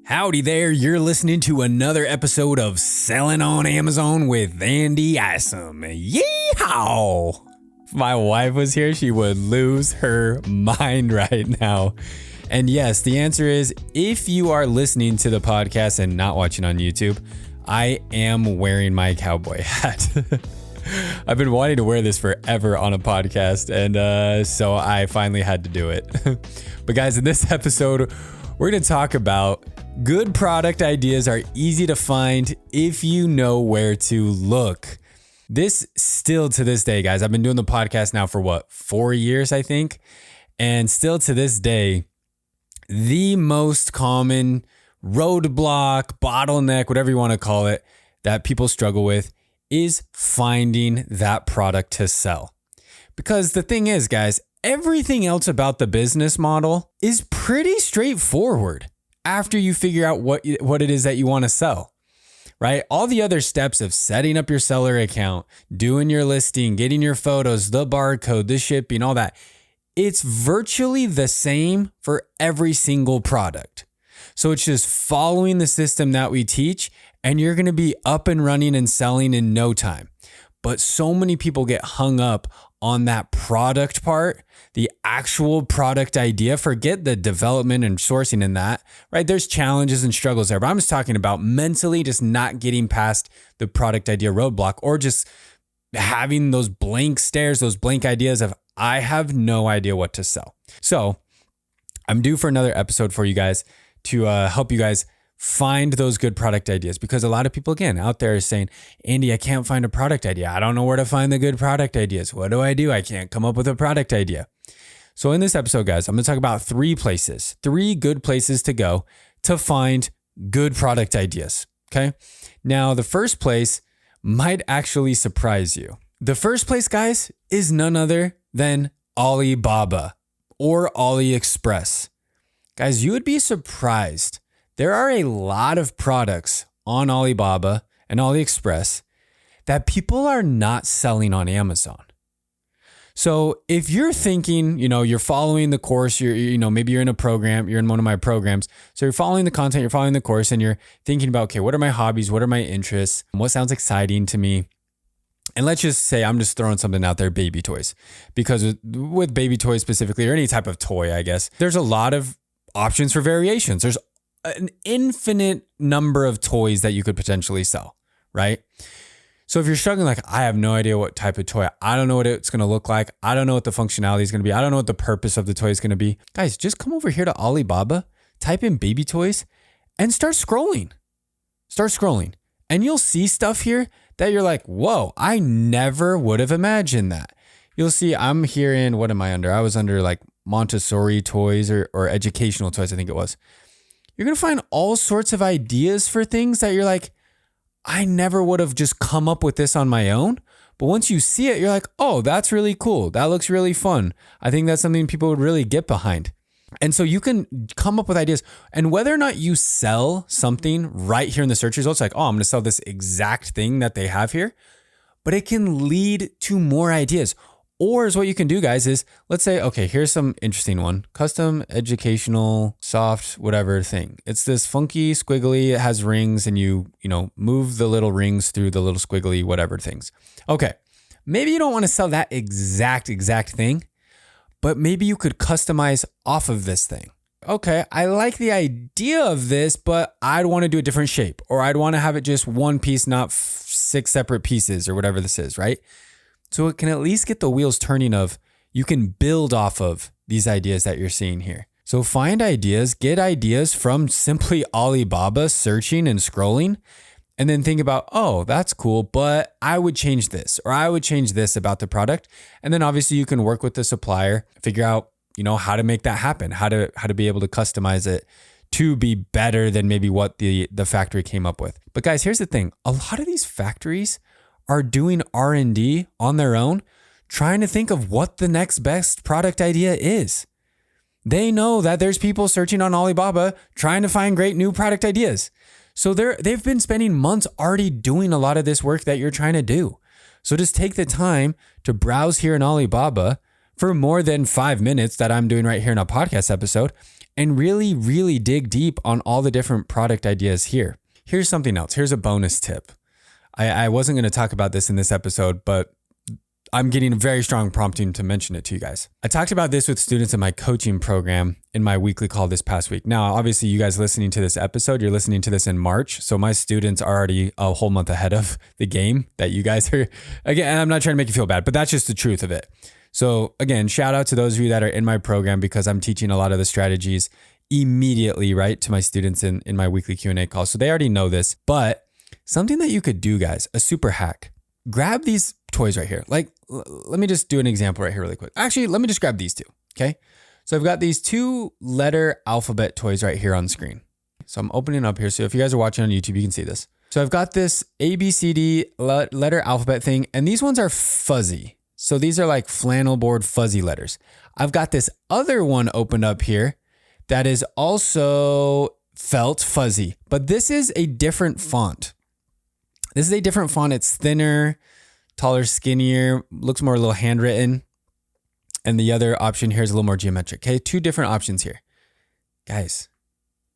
Howdy there, you're listening to another episode of Selling on Amazon with Willie Isom. Yeehaw! If my wife was here, she would lose her mind right now. And yes, the answer is, if you are listening to the podcast and not watching on YouTube, I am wearing my cowboy hat. I've been wanting to wear this forever on a podcast, and so I finally had to do it. But guys, in this episode, we're going to talk about good product ideas are easy to find if you know where to look. This still to this day, guys, I've been doing the podcast now for 4 years, I think. And still to this day, the most common roadblock, bottleneck, whatever you want to call it, that people struggle with is finding that product to sell. Because the thing is, guys, everything else about the business model is pretty straightforward after you figure out what it is that you want to sell, right? All the other steps of setting up your seller account, doing your listing, getting your photos, the barcode, the shipping, all that, it's virtually the same for every single product. So it's just following the system that we teach, and you're going to be up and running and selling in no time. But so many people get hung up on that product part, the actual product idea. Forget the development and sourcing in that, right? There's challenges and struggles there, but I'm just talking about mentally just not getting past the product idea roadblock, or just having those blank stares, those blank ideas of, I have no idea what to sell. So I'm due for another episode for you guys to help you guys find those good product ideas, because a lot of people, again, out there are saying, Andy, I can't find a product idea. I don't know where to find the good product ideas. What do? I can't come up with a product idea. So in this episode, guys, I'm going to talk about three good places to go to find good product ideas. Okay. Now, the first place might actually surprise you. The first place, guys, is none other than Alibaba or AliExpress. Guys, you would be surprised. There are a lot of products on Alibaba and AliExpress that people are not selling on Amazon. So if you're thinking, you're following the course, maybe you're in a program, you're in one of my programs. So you're following the content, you're following the course, and you're thinking about, okay, what are my hobbies? What are my interests? What sounds exciting to me? And let's just say, I'm just throwing something out there, baby toys, because with baby toys specifically, or any type of toy, I guess, there's a lot of options for variations. There's an infinite number of toys that you could potentially sell, right? So if you're struggling, like, I have no idea what type of toy, I don't know what it's going to look like, I don't know what the functionality is going to be, I don't know what the purpose of the toy is going to be, guys, just come over here to Alibaba, type in baby toys, and start scrolling. And you'll see stuff here that you're like, whoa, I never would have imagined that. You'll see, I'm here in, what am I under? I was under like Montessori toys or educational toys, I think it was. You're going to find all sorts of ideas for things that you're like, I never would have just come up with this on my own. But once you see it, you're like, oh, that's really cool. That looks really fun. I think that's something people would really get behind. And so you can come up with ideas. And whether or not you sell something right here in the search results, like, oh, I'm going to sell this exact thing that they have here, but it can lead to more ideas. Or is what you can do, guys, is let's say, okay, here's some interesting one. Custom educational soft whatever thing. It's this funky squiggly, it has rings, and you move the little rings through the little squiggly whatever things. Okay, maybe you don't want to sell that exact thing, but maybe you could customize off of this thing. Okay, I like the idea of this, but I'd want to do a different shape, or I'd want to have it just one piece, not 6 separate pieces, or whatever this is, right? So it can at least get the wheels turning of, you can build off of these ideas that you're seeing here. So find ideas, get ideas from simply Alibaba searching and scrolling, and then think about, oh, that's cool, but I would change this, or I would change this about the product. And then obviously you can work with the supplier, figure out, how to make that happen, how to be able to customize it to be better than maybe what the factory came up with. But guys, here's the thing. A lot of these factories are doing R&D on their own, trying to think of what the next best product idea is. They know that there's people searching on Alibaba trying to find great new product ideas. So they've been spending months already doing a lot of this work that you're trying to do. So just take the time to browse here in Alibaba for more than 5 minutes that I'm doing right here in a podcast episode, and really, really dig deep on all the different product ideas here. Here's something else. Here's a bonus tip. I wasn't going to talk about this in this episode, but I'm getting a very strong prompting to mention it to you guys. I talked about this with students in my coaching program in my weekly call this past week. Now, obviously, you guys listening to this episode, you're listening to this in March. So my students are already a whole month ahead of the game that you guys are. Again, and I'm not trying to make you feel bad, but that's just the truth of it. So again, shout out to those of you that are in my program because I'm teaching a lot of the strategies immediately, right, to my students in my weekly Q&A call. So they already know this, but something that you could do, guys, a super hack, grab these toys right here. Like, let me just do an example right here really quick. Actually, let me just grab these two, okay? So I've got these 2-letter alphabet toys right here on screen. So I'm opening up here. So if you guys are watching on YouTube, you can see this. So I've got this ABCD letter alphabet thing, and these ones are fuzzy. So these are like flannel board fuzzy letters. I've got this other one opened up here that is also felt fuzzy, but this is a different font. This is a different font. It's thinner, taller, skinnier, looks more a little handwritten. And the other option here is a little more geometric. Okay, 2 different options here. Guys,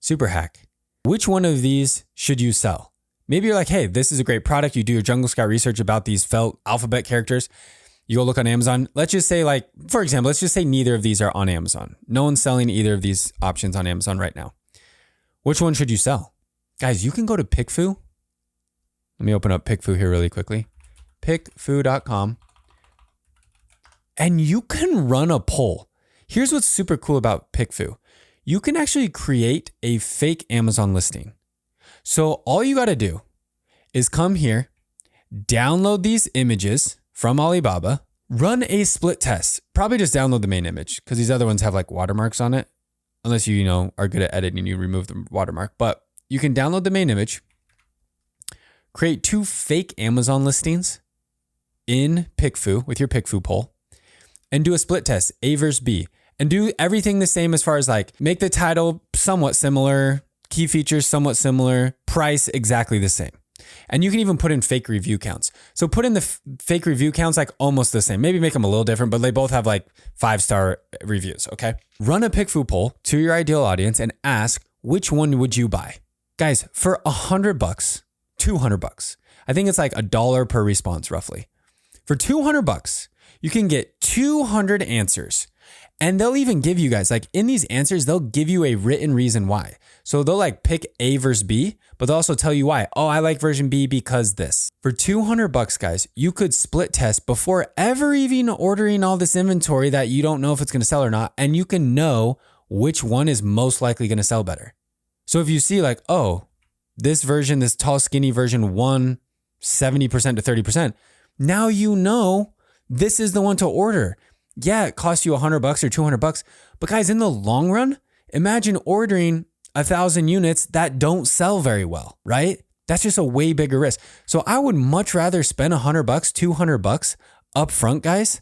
super hack. Which one of these should you sell? Maybe you're like, hey, this is a great product. You do your Jungle Scout research about these felt alphabet characters. You go look on Amazon. Let's just say, like, for example, let's just say neither of these are on Amazon. No one's selling either of these options on Amazon right now. Which one should you sell? Guys, you can go to PickFu. Let me open up PickFu here really quickly. Pickfu.com. And you can run a poll. Here's what's super cool about PickFu. You can actually create a fake Amazon listing. So all you got to do is come here, download these images from Alibaba, run a split test. Probably just download the main image because these other ones have like watermarks on it. Unless you know, are good at editing, you remove the watermark. But you can download the main image, create 2 fake Amazon listings in PickFu with your PickFu poll, and do a split test, A versus B, and do everything the same as far as like make the title somewhat similar, key features somewhat similar, price exactly the same. And you can even put in fake review counts. So put in the fake review counts like almost the same. Maybe make them a little different, but they both have like 5-star reviews, okay? Run a PickFu poll to your ideal audience and ask, which one would you buy? Guys, for $100, $200, I think it's like $1 per response roughly. For $200, you can get 200 answers. And they'll even give you guys, like in these answers, they'll give you a written reason why. So they'll like pick A versus B, but they'll also tell you why. Oh, I like version B because this. For $200, guys, you could split test before ever even ordering all this inventory that you don't know if it's going to sell or not. And you can know which one is most likely going to sell better. So if you see like, oh, this version, this tall, skinny version won 70% to 30%. Now you know this is the one to order. Yeah, it costs you $100 or $200, but guys, in the long run, imagine ordering 1,000 units that don't sell very well, right? That's just a way bigger risk. So I would much rather spend $100, $200 up front, guys,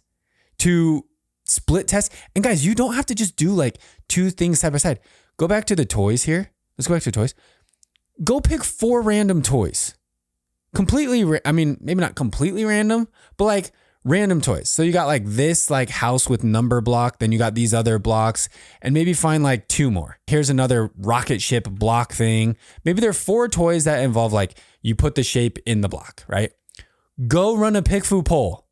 to split test. And guys, you don't have to just do like 2 things side by side. Go back to the toys here. Let's go back to the toys. Go pick 4 random toys. Completely, I mean, maybe not completely random, but like random toys. So you got like this like house with number block, then you got these other blocks, and maybe find like 2 more. Here's another rocket ship block thing. Maybe there are 4 toys that involve like you put the shape in the block, right? Go run a PickFu poll.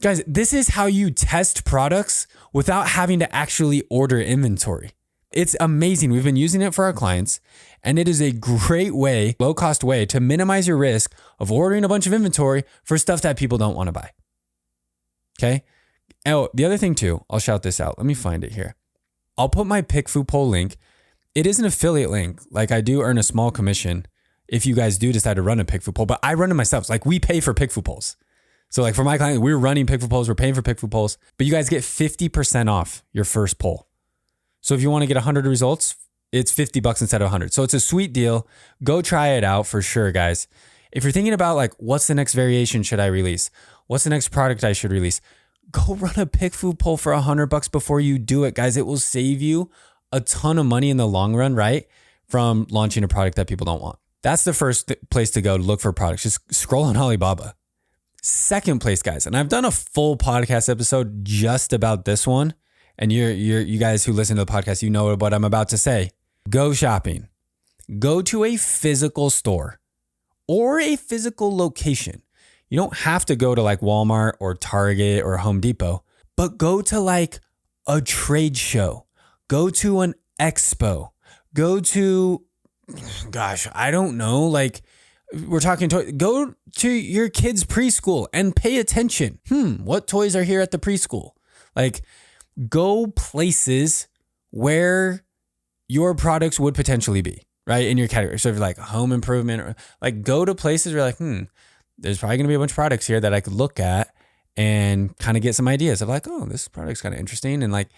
Guys, this is how you test products without having to actually order inventory. It's amazing. We've been using it for our clients, and it is a great way, low cost way to minimize your risk of ordering a bunch of inventory for stuff that people don't want to buy. Okay. Oh, the other thing too, I'll shout this out. Let me find it here. I'll put my PickFu poll link. It is an affiliate link. Like I do earn a small commission if you guys do decide to run a PickFu poll, but I run it myself. It's like we pay for PickFu polls. So like for my client, we're running PickFu polls, we're paying for PickFu polls, but you guys get 50% off your first poll. So if you want to get 100 results, it's $50 instead of 100. So it's a sweet deal. Go try it out for sure, guys. If you're thinking about like, what's the next variation should I release? What's the next product I should release? Go run a PickFu poll for $100 before you do it, guys. It will save you a ton of money in the long run, right? From launching a product that people don't want. That's the first place to go to look for products. Just scroll on Alibaba. Second place, guys, and I've done a full podcast episode just about this one. and you guys who listen to the podcast, you know what I'm about to say. Go shopping. Go to a physical store or a physical location. You don't have to go to like Walmart or Target or Home Depot, but go to like a trade show. Go to an expo. Go to, gosh, I don't know, like we're talking to, go to your kid's preschool and pay attention. What toys are here at the preschool? Like, go places where your products would potentially be, right? In your category. So if you're like home improvement, or like go to places where you're like, there's probably gonna be a bunch of products here that I could look at and kind of get some ideas of like, oh, this product's kind of interesting, and like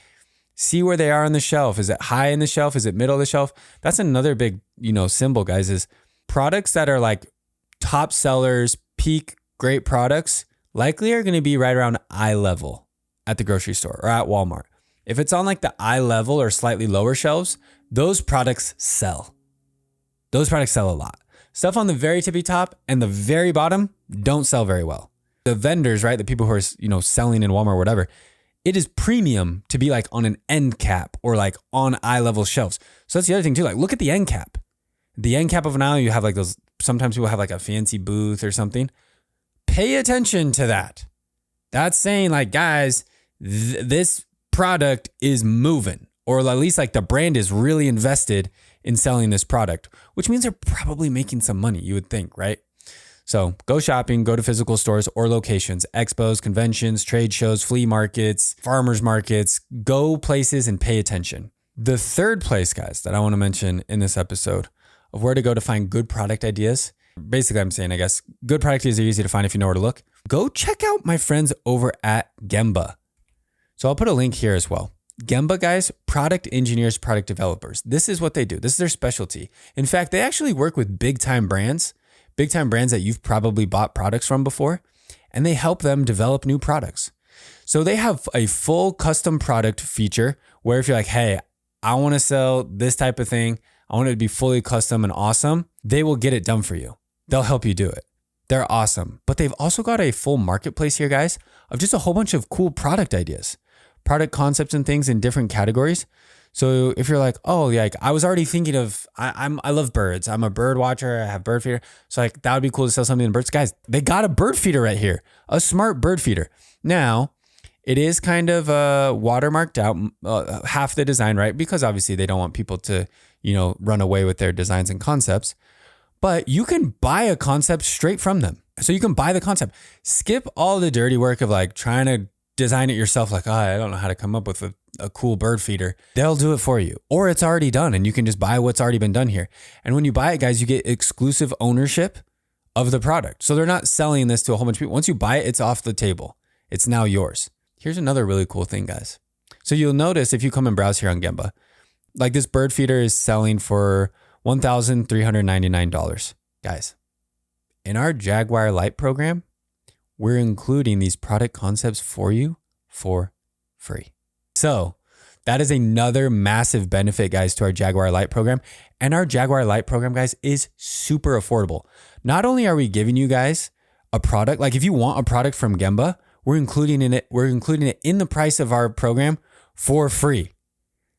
see where they are on the shelf. Is it high in the shelf? Is it middle of the shelf? That's another big, symbol, guys, is products that are like top sellers, peak great products likely are going to be right around eye level at the grocery store or at Walmart. If it's on like the eye level or slightly lower shelves, those products sell. Those products sell a lot. Stuff on the very tippy top and the very bottom don't sell very well. The vendors, right? The people who are, selling in Walmart or whatever, it is premium to be like on an end cap or like on eye level shelves. So that's the other thing too. Like look at the end cap. The end cap of an aisle, you have like those, sometimes people have like a fancy booth or something. Pay attention to that. That's saying like, guys, this product is moving, or at least like the brand is really invested in selling this product, which means they're probably making some money, you would think, right? So go shopping, go to physical stores or locations, expos, conventions, trade shows, flea markets, farmers markets, go places and pay attention. The third place, guys, that I want to mention in this episode of where to go to find good product ideas. Basically, I'm saying, I guess, good product ideas are easy to find if you know where to look. Go check out my friends over at Gembah. So I'll put a link here as well. Gembah, guys, product engineers, product developers. This is what they do. This is their specialty. In fact, they actually work with big time brands that you've probably bought products from before, and they help them develop new products. So they have a full custom product feature where if you're like, hey, I want to sell this type of thing, I want it to be fully custom and awesome, they will get it done for you. They'll help you do it. They're awesome. But they've also got a full marketplace here, guys, of just a whole bunch of cool product ideas, product concepts and things in different categories. So if you're like, oh, yeah, like I was already thinking of, I love birds. I'm a bird watcher. I have bird feeder. So like that would be cool to sell something in birds. Guys, they got a bird feeder right here, a smart bird feeder. Now, it is kind of watermarked out, half the design, right? Because obviously they don't want people to, run away with their designs and concepts. But you can buy a concept straight from them. So you can buy the concept. Skip all the dirty work of like trying to design it yourself. Like, I don't know how to come up with a cool bird feeder. They'll do it for you. Or it's already done and you can just buy what's already been done here. And when you buy it, guys, you get exclusive ownership of the product. So they're not selling this to a whole bunch of people. Once you buy it, it's off the table. It's now yours. Here's another really cool thing, guys. So you'll notice if you come and browse here on Gembah, like this bird feeder is selling for $1,399. Guys, in our Jaguar Lite program, we're including these product concepts for you for free. So that is another massive benefit, guys, to our Jaguar Lite program. And our Jaguar Lite program, guys, is super affordable. Not only are we giving you guys a product, like if you want a product from Gembah, we're including it in the price of our program for free.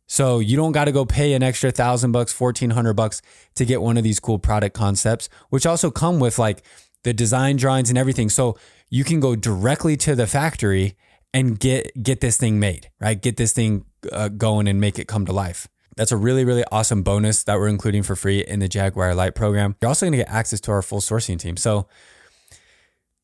So you don't got to go pay an extra $1,000, $1,400 to get one of these cool product concepts, which also come with like the design drawings and everything. So you can go directly to the factory and get this thing made, right? Get this thing going and make it come to life. That's a really, really awesome bonus that we're including for free in the Jaguar Lite program. You're also going to get access to our full sourcing team. So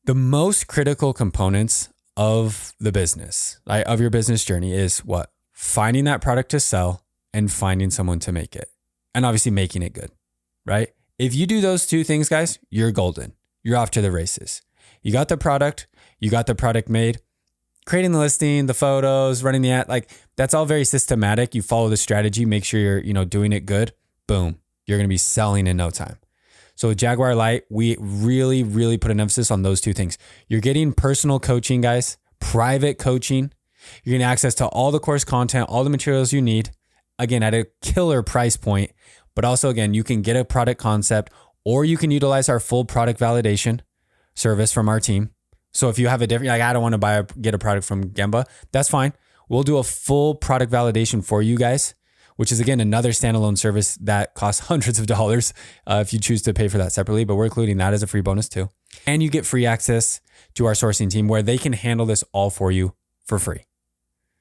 the most critical components of the business, right, of your business journey is what? Finding that product to sell and finding someone to make it. And obviously making it good, right? If you do those two things, guys, you're golden. You're off to the races. You got the product made, creating the listing, the photos, running the ad, like that's all very systematic. You follow the strategy, make sure you're, doing it good. Boom. You're going to be selling in no time. So with Jaguar Lite, we really, really put an emphasis on those two things. You're getting personal coaching, guys, private coaching. You're getting access to all the course content, all the materials you need, again, at a killer price point. But also, again, you can get a product concept or you can utilize our full product validation service from our team. So if you have a different, like I don't want to get a product from Gembah, that's fine. We'll do a full product validation for you guys, which is again, another standalone service that costs hundreds of dollars if you choose to pay for that separately, but we're including that as a free bonus too. And you get free access to our sourcing team where they can handle this all for you for free.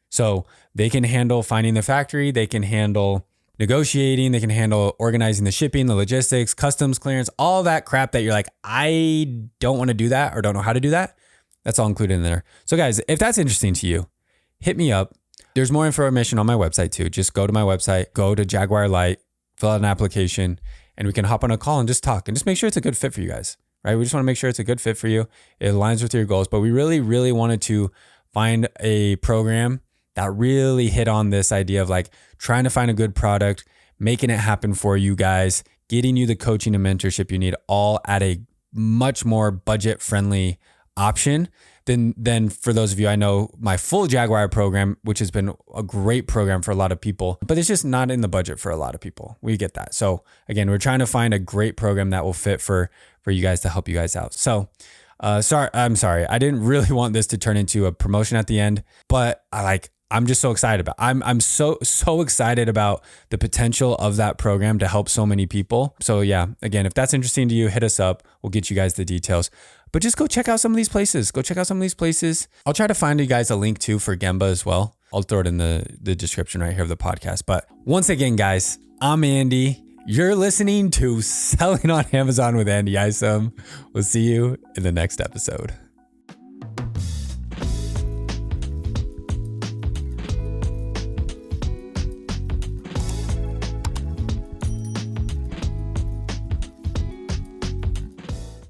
So they can handle finding the factory, they can handle negotiating, they can handle organizing the shipping, the logistics, customs clearance, all that crap that you're like, I don't want to do that or don't know how to do that. That's all included in there. So guys, if that's interesting to you, hit me up. There's more information on my website too. Just go to my website, go to Jaguar Lite, fill out an application, and we can hop on a call and just talk and just make sure it's a good fit for you guys, right? We just want to make sure it's a good fit for you. It aligns with your goals, but we really, really wanted to find a program that really hit on this idea of like trying to find a good product, making it happen for you guys, getting you the coaching and mentorship you need, all at a much more budget-friendly option than for those of you, I know my full Jaguar program, which has been a great program for a lot of people, but it's just not in the budget for a lot of people. We get that. So again, we're trying to find a great program that will fit for you guys to help you guys out. So I'm sorry. I didn't really want this to turn into a promotion at the end, but I'm just so excited about it. I'm so excited about the potential of that program to help so many people. So yeah, again, if that's interesting to you, hit us up. We'll get you guys the details. But just go check out some of these places. I'll try to find you guys a link too for Gembah as well. I'll throw it in the description right here of the podcast. But once again, guys, I'm Andy. You're listening to Selling on Amazon with Andy Isom. We'll see you in the next episode.